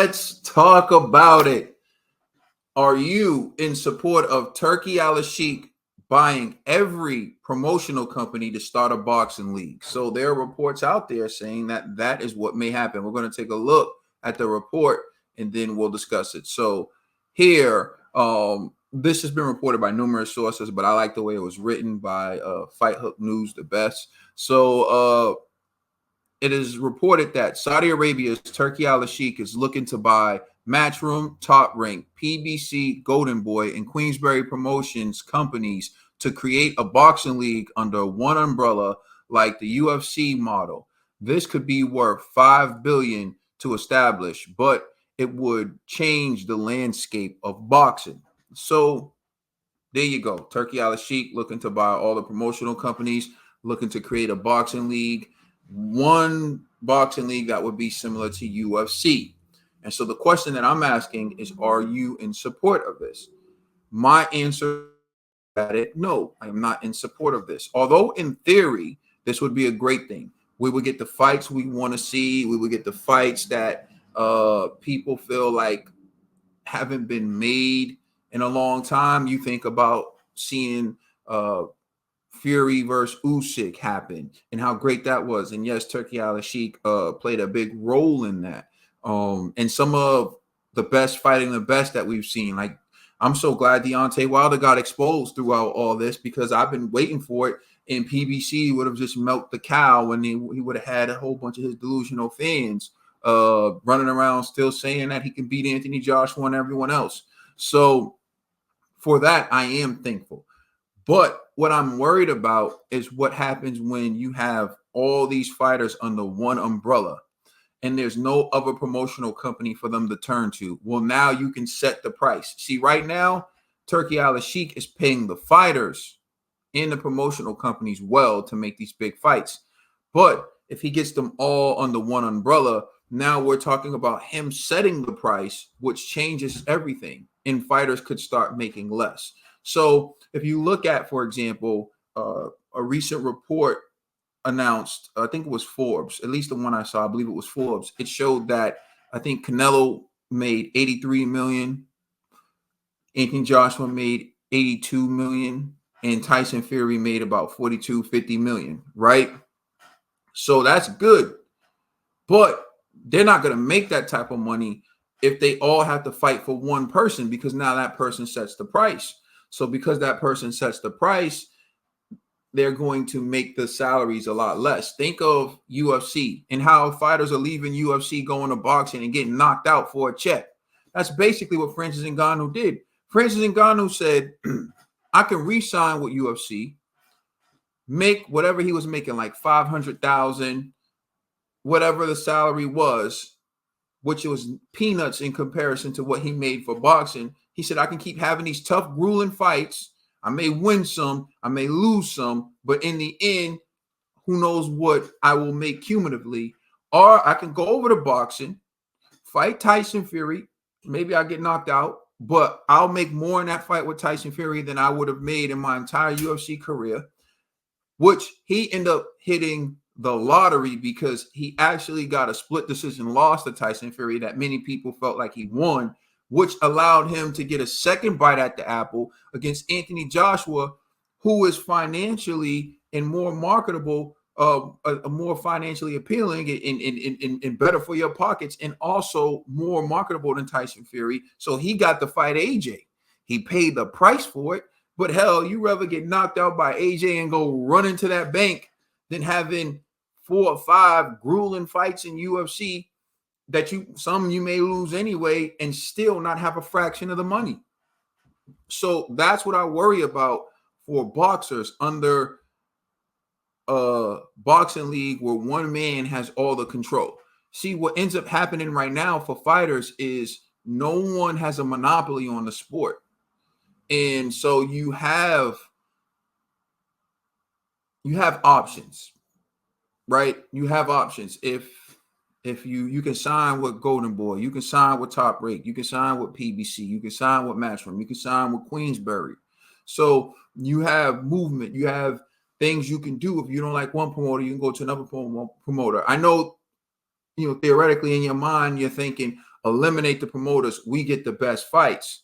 Let's talk about it. Are you in support of Turki Alalshikh buying every promotional company to start a boxing league? So there are reports out there saying that that is what may happen. We're going to take a look at the report and then we'll discuss it. So here, this has been reported by numerous sources, but I like the way it was written by Fight Hook News the best. So it is reported that Saudi Arabia's Turki Al-Sheikh is looking to buy Matchroom, Top Rank, PBC, Golden Boy, and Queensberry Promotions companies to create a boxing league under one umbrella like the UFC model. This could be worth $5 billion to establish, but it would change the landscape of boxing. So there you go. Turki Al-Sheikh looking to buy all the promotional companies, looking to create a boxing league, one boxing league that would be similar to UFC. And so the question that I'm asking is, are you in support of this? My answer at it, no, I am not in support of this. Although in theory, this would be a great thing. We would get the fights we want to see. We would get the fights that people feel like haven't been made in a long time. You think about seeing Fury versus Usyk happen and how great that was. And yes, Turki Al-Sheikh played a big role in that. And some of the best fighting the best that we've seen. Like, I'm so glad Deontay Wilder got exposed throughout all this because I've been waiting for it. And PBC would have just milked the cow, and he would have had a whole bunch of his delusional fans running around still saying that he can beat Anthony Joshua and everyone else. So for that, I am thankful. But what I'm worried about is what happens when you have all these fighters under one umbrella and there's no other promotional company for them to turn to. Well, now you can set the price. See, right now, Turki Al-Sheikh is paying the fighters and the promotional companies well to make these big fights. But if he gets them all under one umbrella, now we're talking about him setting the price, which changes everything, and fighters could start making less. So if you look at, for example, a recent report announced, I think it was Forbes, at least the one I saw, I believe it was Forbes. It showed that I think Canelo made 83 million, Anthony Joshua made 82 million, and Tyson Fury made about 42, 50 million, right? So that's good. But they're not going to make that type of money if they all have to fight for one person, because now that person sets the price. So because that person sets the price, they're going to make the salaries a lot less. Think of UFC and how fighters are leaving UFC, going to boxing and getting knocked out for a check. That's basically what Francis Ngannou did. Francis Ngannou said, I can re-sign with UFC, make whatever he was making, like 500,000, whatever the salary was, which was peanuts in comparison to what he made for boxing. He said, I can keep having these tough, grueling fights. I may win some, I may lose some, but in the end, who knows what I will make cumulatively. Or I can go over to boxing, fight Tyson Fury. Maybe I'll get knocked out, but I'll make more in that fight with Tyson Fury than I would have made in my entire UFC career, which he ended up hitting the lottery because he actually got a split decision loss to Tyson Fury that many people felt like he won, which allowed him to get a second bite at the apple against Anthony Joshua, who is financially and more marketable, more financially appealing and better for your pockets, and also more marketable than Tyson Fury. So he got to fight AJ. He paid the price for it, but hell, you rather get knocked out by AJ and go run into that bank than having 4 or 5 grueling fights in UFC that you may lose anyway and still not have a fraction of the money. So that's what I worry about for boxers under a boxing league where one man has all the control. See, what ends up happening right now for fighters is no one has a monopoly on the sport. And so you have options, right? You have options. If you can sign with Golden Boy, you can sign with Top Rank, you can sign with PBC, you can sign with Matchroom, you can sign with Queensberry. So you have movement, you have things you can do. If you don't like one promoter, you can go to another promoter. I know, theoretically in your mind, you're thinking, eliminate the promoters, we get the best fights.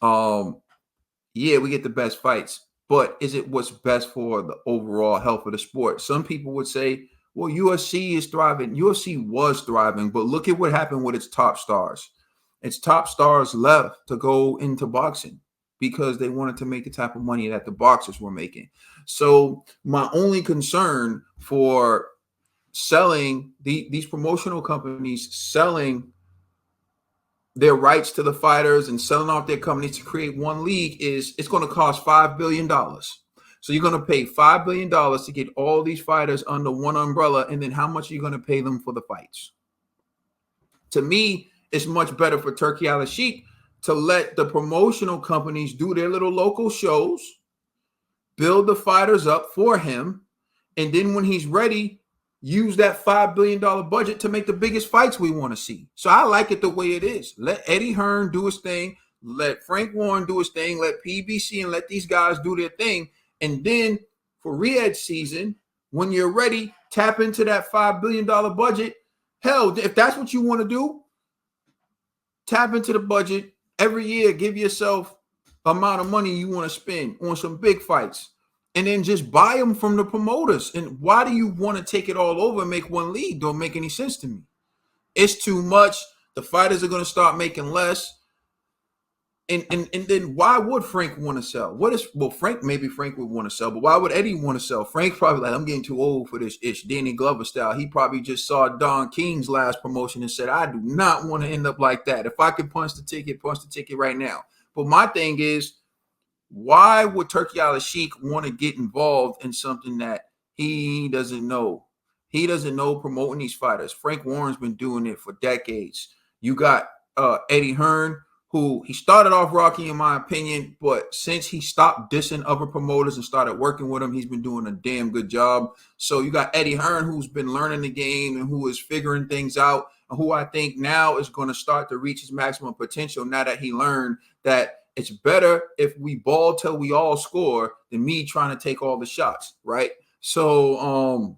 Yeah, we get the best fights, but is it what's best for the overall health of the sport? Some people would say, well, UFC is thriving. UFC was thriving, but look at what happened with its top stars. Its top stars left to go into boxing because they wanted to make the type of money that the boxers were making. So my only concern for selling these promotional companies selling their rights to the fighters and selling off their companies to create one league is it's going to cost $5 billion. So you're going to pay $5 billion to get all these fighters under one umbrella, and then how much are you going to pay them for the fights? To me, it's much better for Turki Alalshikh to let the promotional companies do their little local shows, build the fighters up for him, and then when he's ready, use that $5 billion budget to make the biggest fights we want to see. So I like it the way it is. Let Eddie Hearn do his thing. Let Frank Warren do his thing. Let PBC and let these guys do their thing. And then for Riyadh season, when you're ready, tap into that $5 billion budget. Hell, if that's what you want to do, tap into the budget every year. Give yourself amount of money you want to spend on some big fights, and then just buy them from the promoters. And why do you want to take it all over and make one league? Don't make any sense to me. It's too much. The fighters are going to start making less. And then why would Frank want to sell? Maybe Frank would want to sell, but why would Eddie want to sell? Frank's probably like, I'm getting too old for this ish, Danny Glover style. He probably just saw Don King's last promotion and said, I do not want to end up like that. If I could punch the ticket right now. But my thing is, why would Turki Alalshikh want to get involved in something that he doesn't know? He doesn't know promoting these fighters. Frank Warren's been doing it for decades. You got Eddie Hearn, who he started off rocky in my opinion, but since he stopped dissing other promoters and started working with them, he's been doing a damn good job. So you got Eddie Hearn, who's been learning the game and who is figuring things out, and who I think now is going to start to reach his maximum potential now that he learned that it's better if we ball till we all score than me trying to take all the shots, right? So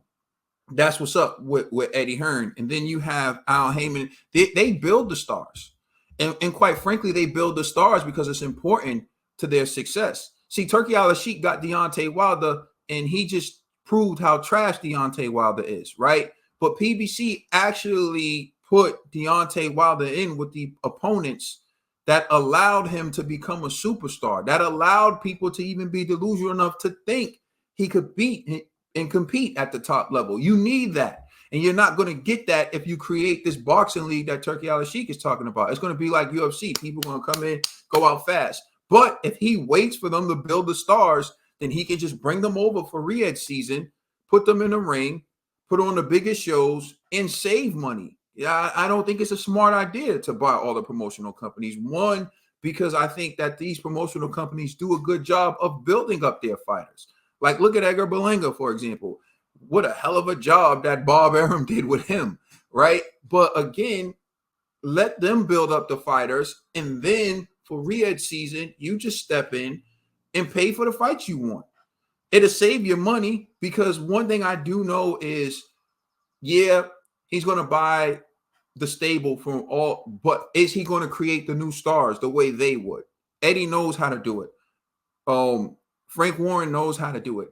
that's what's up with Eddie Hearn. And then you have Al Heyman. They build the stars. And quite frankly, they build the stars because it's important to their success. See, Turki Alalshikh got Deontay Wilder, and he just proved how trash Deontay Wilder is, right? But PBC actually put Deontay Wilder in with the opponents that allowed him to become a superstar, that allowed people to even be delusional enough to think he could beat and compete at the top level. You need that. And you're not going to get that if you create this boxing league that Turki Alalshikh is talking about. It's going to be like UFC. People are going to come in, go out fast. But if he waits for them to build the stars, then he can just bring them over for Riyadh season, put them in the ring, put on the biggest shows, and save money. Yeah, I don't think it's a smart idea to buy all the promotional companies. One, because I think that these promotional companies do a good job of building up their fighters. Like, look at Edgar Berlanga, for example. What a hell of a job that Bob Arum did with him, right? But again, let them build up the fighters, and then for Riyadh season, you just step in and pay for the fights you want. It'll save you money, because one thing I do know is, yeah, he's going to buy the stable from all, but is he going to create the new stars the way they would? Eddie knows how to do it. Frank Warren knows how to do it.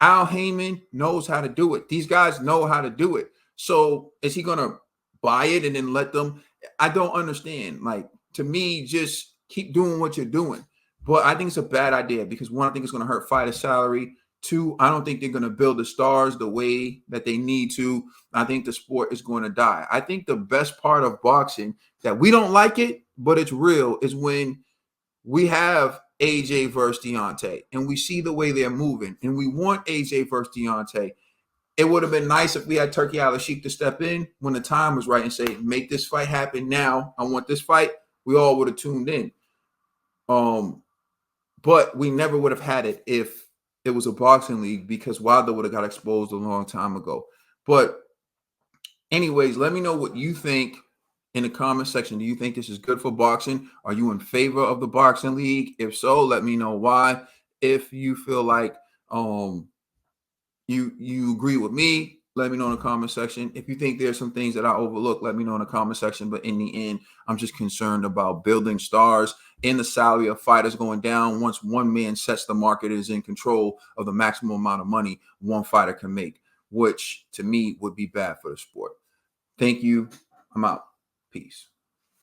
Al Heyman knows how to do it. These guys know how to do it. So is he going to buy it and then let them? I don't understand. Like, to me, just keep doing what you're doing. But I think it's a bad idea because, one, I think it's going to hurt fighter salary. Two, I don't think they're going to build the stars the way that they need to. I think the sport is going to die. I think the best part of boxing, that we don't like it, but it's real, is when we have AJ versus Deontay, and we see the way they're moving, and we want AJ versus Deontay. It would have been nice if we had Turki Alalshikh to step in when the time was right and say, make this fight happen now. I want this fight. We all would have tuned in. But we never would have had it if it was a boxing league, because Wilder would have got exposed a long time ago. But anyways, let me know what you think in the comment section. Do you think this is good for boxing? Are you in favor of the boxing league? If so, let me know why. If you feel like you agree with me, Let me know in the comment section. If you think there's some things that I overlook, let me know in the comment section. But in the end, I'm just concerned about building stars and the salary of fighters going down. Once one man sets the market, is in control of the maximum amount of money one fighter can make, which to me would be bad for the sport. Thank you. I'm out. Peace.